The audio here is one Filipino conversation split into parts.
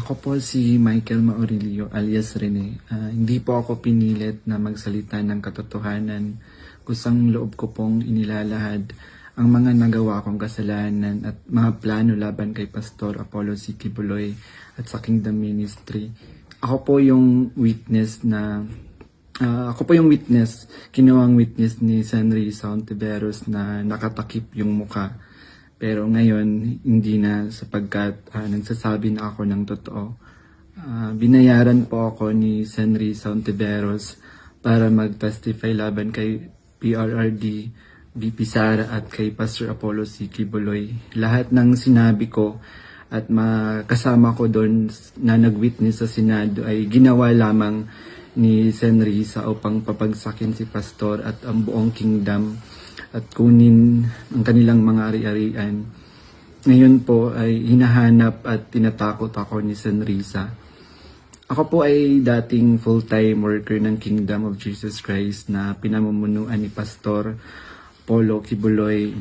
Ako po si Michael Maurilio alias Rene. Hindi po ako pinilit na magsalita ng katotohanan. Kusang loob ko pong inilalahad ang mga nagawa kong kasalanan at mga plano laban kay Pastor Apollo C. Kibuloy at sa Kingdom Ministry. Ako po yung witness, kinuwang witness ni Senry Sauntiveros na nakatakip yung muka. Pero ngayon, hindi na sapagkat nagsasabi na ako ng totoo. Binayaran po ako ni Senry Sauntiveros para mag-testify laban kay PRRD, VP Sara at kay Pastor Apollo C. Kibuloy. Lahat ng sinabi ko at kasama ko doon na nag-witness sa Senado ay ginawa lamang ni Senry sa upang papagsakin si Pastor at ang buong kingdom at kunin ang kanilang mga ari-arian. Ngayon po ay hinahanap at tinatakot ako ni Senrisa. Ako po ay dating full-time worker ng Kingdom of Jesus Christ na pinamumunuan ni Pastor Apollo Kibuloy.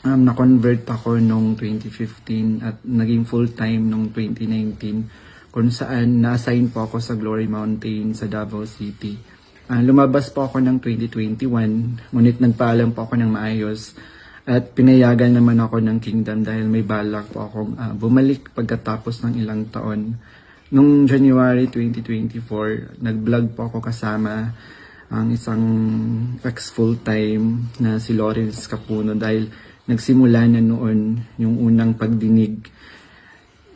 Na-convert ako noong 2015 at naging full-time noong 2019 kung saan na-assign po ako sa Glory Mountain sa Davao City. Lumabas po ako ng 2021, ngunit nagpaalam po ako ng maayos at pinayagan naman ako ng Kingdom dahil may balak po akong bumalik pagkatapos ng ilang taon. Noong January 2024, nag-vlog po ako kasama ang isang ex-full-time na si Lawrence Capuno dahil nagsimula na noon yung unang pagdinig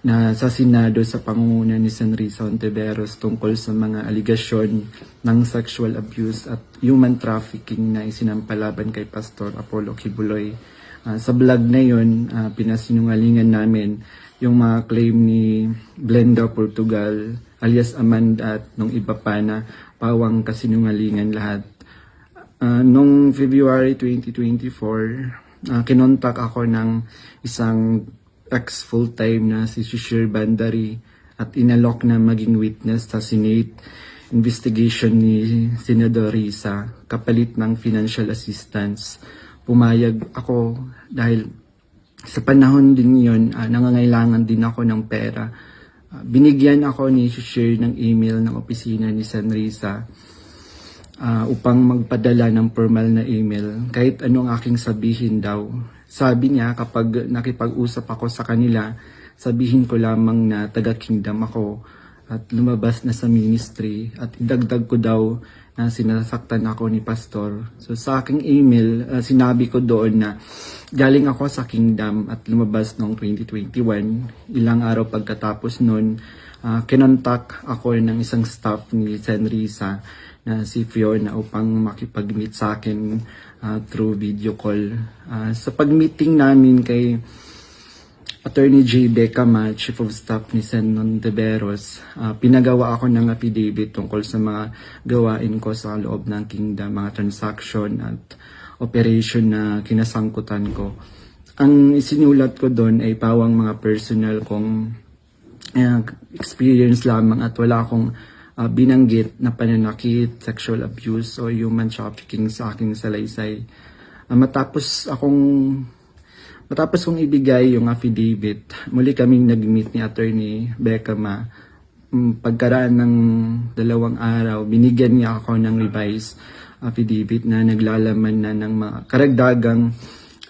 na sa Senado sa pangunguna ni Senry Sauntiveros tungkol sa mga aligasyon ng sexual abuse at human trafficking na isinampalaban kay Pastor Apollo Kibuloy. Sa vlog na yun, pinasinungalingan namin yung mga claim ni Glenda Portugal alias Amanda at nung iba pa na pawang kasinungalingan lahat. Noong February 2024, kinontak ako ng isang ex-full-time na si Shishir Bandari at inalok na maging witness sa Senate investigation ni Senador Risa kapalit ng financial assistance. Pumayag ako dahil sa panahon din yun, nangangailangan din ako ng pera. Binigyan ako ni Shishir ng email ng opisina ni Sen Risa upang magpadala ng formal na email kahit anong aking sabihin daw. Sabi niya kapag nakipag-usap ako sa kanila, sabihin ko lamang na taga-kingdom ako at lumabas na sa ministry at idagdag ko daw na sinasaktan ako ni Pastor. So sa aking email, sinabi ko doon na galing ako sa kingdom at lumabas noong 2021. Ilang araw pagkatapos noon, kinontak ako ng isang staff ni Sen Risa na si Fiona upang makipag-meet sa akin through video call. Sa pag-meeting namin kay Attorney J. Becama, Chief of Staff ni Sen. Sauntiveros, pinagawa ako ng affidavit tungkol sa mga gawain ko sa loob ng kingdom, mga transaction at operation na kinasangkutan ko. Ang isinulat ko doon ay pawang mga personal kong experience lamang at wala akong binanggit na pananakit, sexual abuse o human trafficking sa aking salaysay. Matapos kong ibigay yung affidavit, muli kaming nag-meet ni Attorney Becama. Pagkaraan ng 2 araw, binigyan niya ako ng revised affidavit na naglalaman na ng mga karagdagang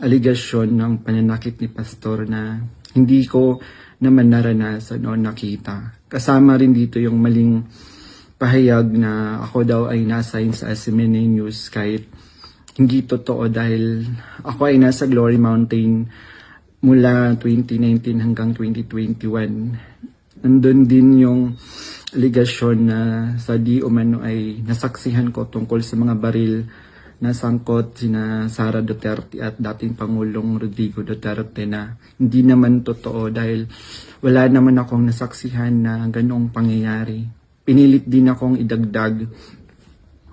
aligasyon ng pananakit ni Pastor na hindi ko naman naranasan o nakita. Kasama rin dito yung maling pahayag na ako daw ay na-assign sa SMNA News kahit hindi totoo dahil ako ay nasa Glory Mountain mula 2019 hanggang 2021. Nandun din yung aligasyon na sa di umano ay nasaksihan ko tungkol sa mga baril na sangkot sina Sara Duterte at dating Pangulong Rodrigo Duterte na hindi naman totoo dahil wala naman akong nasaksihan na ganong pangyayari. Pinilit din akong idagdag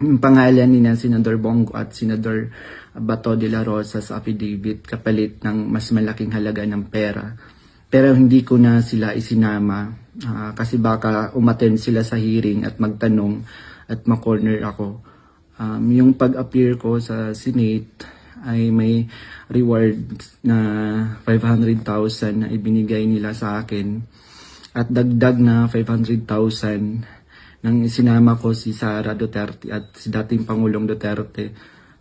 yung pangalan ni Senador Bongo at Senador Bato de la Rosa sa affidavit kapalit ng mas malaking halaga ng pera. Pero hindi ko na sila isinama kasi baka umattend sila sa hearing at magtanong at ma-corner ako. Yung pag-appear ko sa Senate ay may reward na 500,000 na ibinigay nila sa akin. at dagdag na 500,000 nang isinama ko si Sara Duterte at si dating Pangulong Duterte.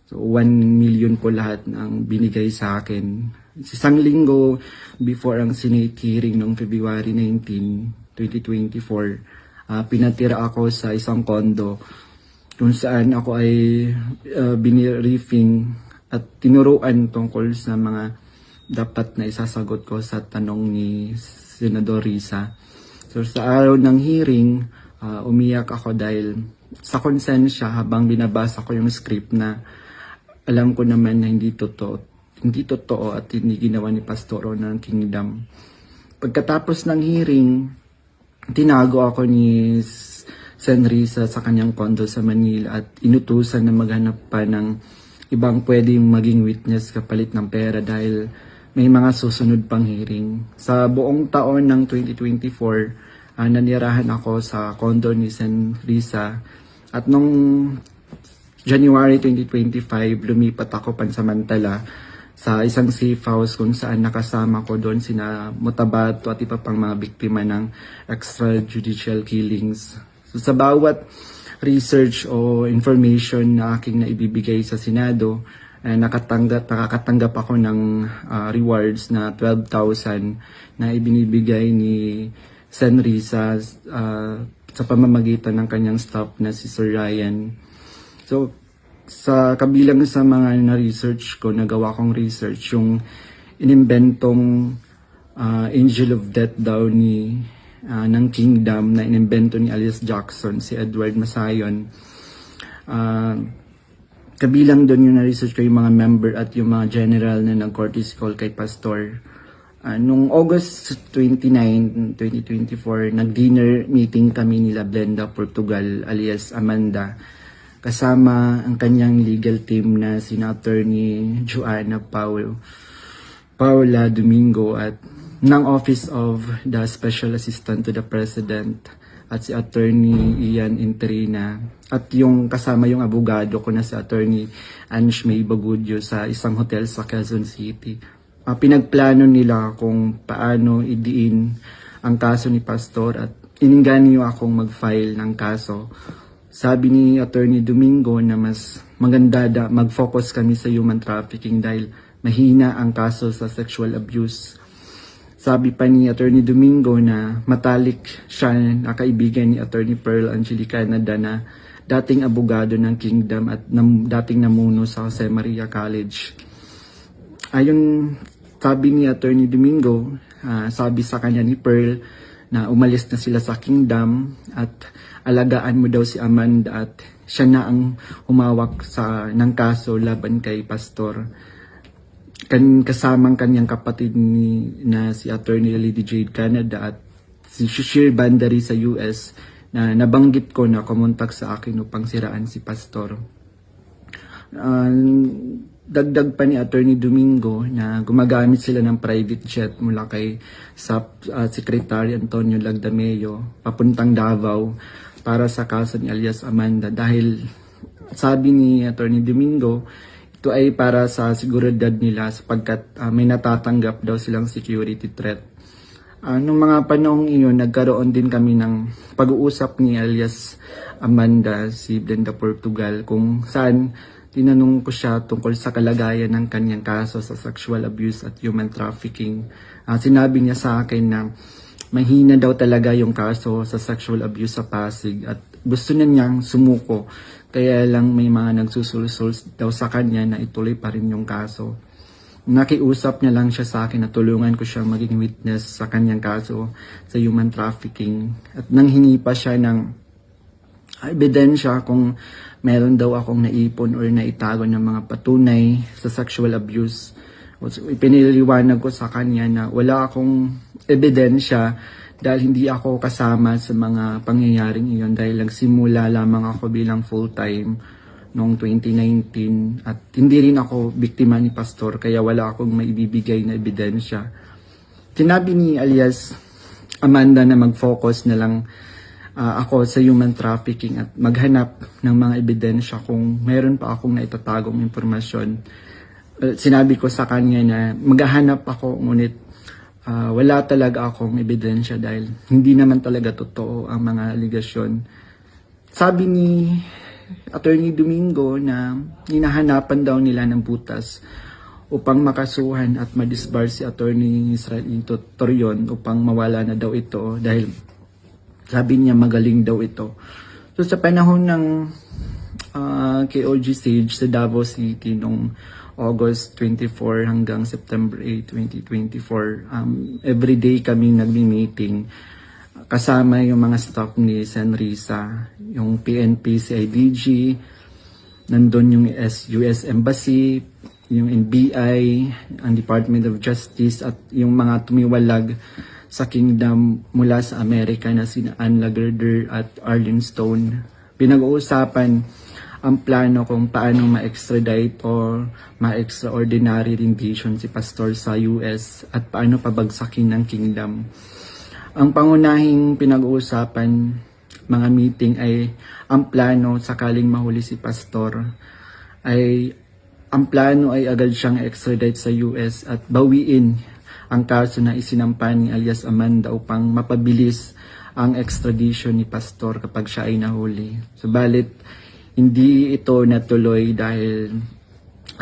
So 1 million po lahat ang binigay sa akin. Isang linggo before ang Senate hearing noong February 19, 2024, pinatira ako sa isang kondo kung saan ako ay biniriefing at tinuruan tungkol sa mga dapat na isasagot ko sa tanong ni Senador Risa. So sa araw ng hearing, umiyak ako dahil sa konsensya habang binabasa ko yung script na alam ko naman na hindi totoo at hindi ginawa ni Pastoro ng Kingdom. Pagkatapos ng hearing, tinago ako ni Sen Risa sa kanyang kondo sa Manila at inutusan na maghanap pa ng ibang pwedeng maging witness kapalit ng pera dahil may mga susunod pang hearing. Sa buong taon ng 2024, nanirahan ako sa kondo ni Sen Risa at nung January 2025, lumipat ako pansamantala sa isang safe house kung saan nakasama ko doon sina Mutabato at iba pang mga biktima ng extrajudicial killings. So, sa bawat research o information na aking naibibigay sa Senado, nakakatanggap ako ng rewards na 12,000 na ibinibigay ni Sen Risa sa pamamagitan ng kanyang staff na si Sir Ryan. So, sa kabilang sa mga na-research ko, nagawa kong research, yung inimbentong Angel of Death daw ng Kingdom na inimbento ni alias Jackson, si Edward Masayon. Kabilang doon yung na-research ko yung mga member at yung mga general na nag-courtesy call kay Pastor. Nung August 29, 2024, nag-dinner meeting kami nila Blenda Portugal alias Amanda. Kasama ang kanyang legal team na sina Attorney Joanna Paula Domingo at ng Office of the Special Assistant to the President at si Attorney Ian Interina at yung kasama yung abogado ko na si Attorney Ange May Bagudio sa isang hotel sa Quezon City. Pinagplano nila kung paano idiin ang kaso ni Pastor at ininganyo akong mag-file ng kaso. Sabi ni Attorney Domingo na mas maganda mag-focus kami sa human trafficking dahil mahina ang kaso sa sexual abuse. Sabi pa ni Attorney Domingo na matalik siya na kaibigan ni Attorney Pearl Angelica Canada na dating abogado ng Kingdom at dating namuno sa Jose Maria College. Ayon sabi ni Attorney Domingo, sabi sa kanya ni Pearl na umalis na sila sa Kingdom at alagaan mo daw si Amanda at siya na ang humawak ng kaso laban kay Pastor. Kasamang kanyang kapatid na si Attorney Lady Jade Canada at si Shishir Bandari sa US na nabanggit ko na kumontak sa akin upang siraan si Pastor. Dagdag pa ni Attorney Domingo na gumagamit sila ng private jet mula kay Secretary Antonio Lagdameo papuntang Davao para sa kaso ni alias Amanda dahil sabi ni Attorney Domingo ito ay para sa seguridad nila sapagkat may natatanggap daw silang security threat. Nung mga panahong iyon, nagkaroon din kami ng pag-uusap ni alias Amanda, si Blenda Portugal, kung saan tinanong ko siya tungkol sa kalagayan ng kanyang kaso sa sexual abuse at human trafficking. Sinabi niya sa akin na mahina daw talaga yung kaso sa sexual abuse sa Pasig at gusto na niyang sumuko. Kaya lang may mga nagsusulsul daw sa kanya na ituloy pa rin yung kaso. Nakiusap niya lang siya sa akin na tulungan ko siyang maging witness sa kanyang kaso sa human trafficking. At nanghingi pa siya ng ebidensya kung meron daw akong naipon or naitago ng mga patunay sa sexual abuse. Ipiniliwanag ko sa kanya na wala akong ebidensya dahil hindi ako kasama sa mga pangyayaring iyon dahil nagsimula lamang ako bilang full-time noong 2019 at hindi rin ako biktima ni Pastor kaya wala akong maibibigay na ebidensya. Sinabi ni alias Amanda na mag-focus na lang ako sa human trafficking at maghanap ng mga ebidensya kung meron pa akong naitatagong impormasyon. Sinabi ko sa kanya na maghahanap ako ngunit wala talaga akong ebidensya dahil hindi naman talaga totoo ang mga aligasyon. Sabi ni Attorney Domingo na hinahanapan daw nila ng butas upang makasuhan at madisbar si Attorney Israelito Torion upang mawala na daw ito dahil sabi niya magaling daw ito. So sa panahon ng KOG Sage sa Davao City noong August 24 hanggang September 8, 2024, everyday kami nagmi-meeting kasama yung mga staff ni Senrisa, yung PNP, CIDG, nandun yung US Embassy, yung NBI, ang Department of Justice at yung mga tumiwalag sa kingdom mula sa Amerika na sina Ann Lagerder at Arlene Stone. Pinag-uusapan ang plano kung paano ma-extradite o ma-extraordinary rendition si Pastor sa US at paano pabagsakin ng kingdom. Ang pangunahing pinag-uusapan mga meeting ay ang plano sakaling mahuli si Pastor ay ang plano ay agad siyang extradite sa US at bawiin ang kaso na isinampa ni alias Amanda upang mapabilis ang extradition ni Pastor kapag siya ay nahuli. Subalit hindi ito natuloy dahil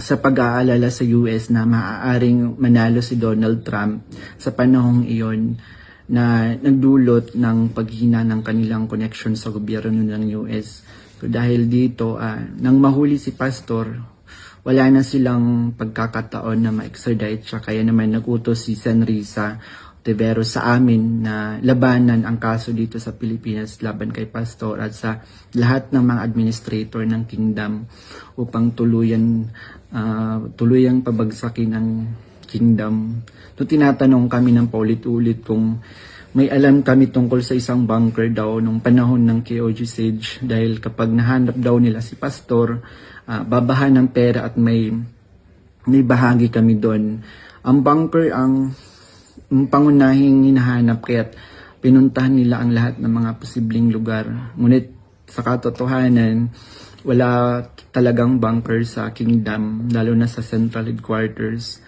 sa pag-aalala sa US na maaaring manalo si Donald Trump sa panahong iyon na nagdulot ng paghina ng kanilang connection sa gobyerno ng US. So dahil dito, nang mahuli si Pastor, wala na silang pagkakataon na ma-extradite siya. Kaya naman nagutos si Senrisa Ontiveros sa amin na labanan ang kaso dito sa Pilipinas laban kay Pastor at sa lahat ng mga administrator ng kingdom upang tuluyang pabagsakin ang kingdom. So, tinatanong kami ng paulit-ulit kung may alam kami tungkol sa isang bunker daw nung panahon ng KOG Sage dahil kapag nahanap daw nila si Pastor, babahan ng pera at may bahagi kami doon. Ang bunker ang pangunahing hinahanap kaya't pinuntahan nila ang lahat ng mga posibleng lugar. Ngunit sa katotohanan, wala talagang bunker sa kingdom, lalo na sa central headquarters.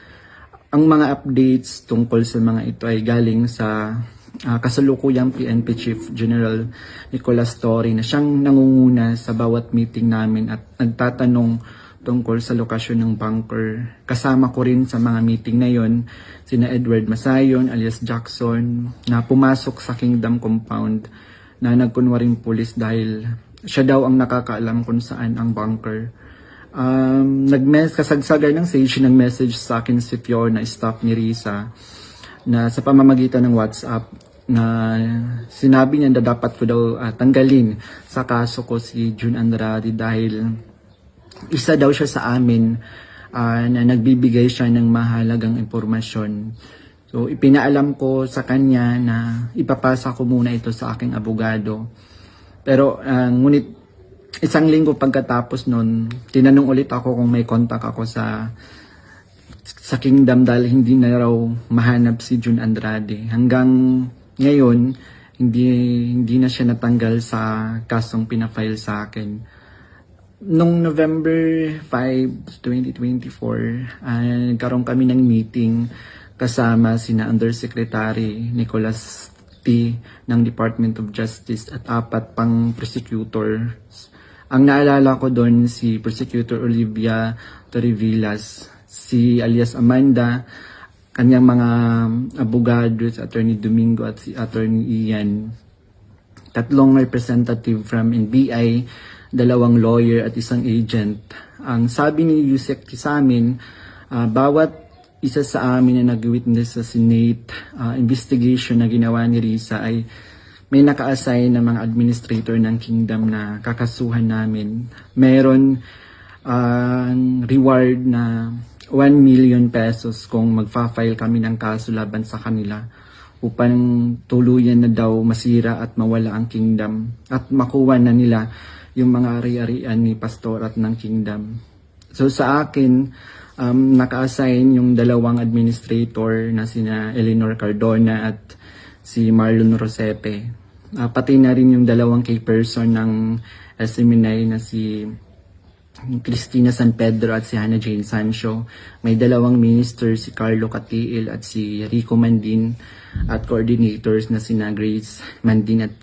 Ang mga updates tungkol sa mga ito ay galing sa kasalukuyang PNP Chief General Nicolas Torre na siyang nangunguna sa bawat meeting namin at nagtatanong tungkol sa lokasyon ng bunker. Kasama ko rin sa mga meeting na yon sina Edward Masayon alias Jackson na pumasok sa Kingdom Compound na nagkunwaring pulis dahil siya daw ang nakakaalam kung saan ang bunker. Kasagsagan ng Sage, nag-message sa akin si Fiona, staff ni Risa, na sa pamamagitan ng WhatsApp na sinabi niya na dapat ko daw tanggalin sa kaso ko si June Andrade dahil isa daw siya sa amin na nagbibigay siya ng mahalagang impormasyon. So ipinaalam ko sa kanya na ipapasa ko muna ito sa aking abogado. Pero ngunit isang linggo pagkatapos nun, tinanong ulit ako kung may contact ako sa kingdom dahil hindi na raw mahanap si June Andrade. Hanggang ngayon, hindi na siya natanggal sa kasong pinafile sa akin. Noong November 5, 2024, nagkaroon kami ng meeting kasama sina Undersecretary Nicolas T. ng Department of Justice at 4 pang prosecutors. Ang naalala ko doon si Prosecutor Olivia Torrevillas, si alias Amanda, kanyang mga abogado, si Attorney Domingo at si Attorney Ian, 3 representative from NBI, 2 lawyer at 1 agent. Ang sabi ni Yusek sa amin, bawat isa sa amin na nag-witness sa Senate investigation na ginawa ni Risa ay may naka-assign na mga administrator ng kingdom na kakasuhan namin. Meron reward na 1 million pesos kung magfa-file kami ng kaso laban sa kanila upang tuluyan na daw masira at mawala ang kingdom at makuha na nila yung mga ari-arian ni Pastor at ng kingdom. So sa akin, naka-assign yung 2 administrator na sina Eleanor Cardona at si Marlon Rosepe. Pati na rin yung 2 key person ng SMNI na si Cristina San Pedro at si Hannah Jane Sancho. May dalawang minister, si Carlo Catiil at si Rico Mandin, at coordinators na sina Grace Mandin at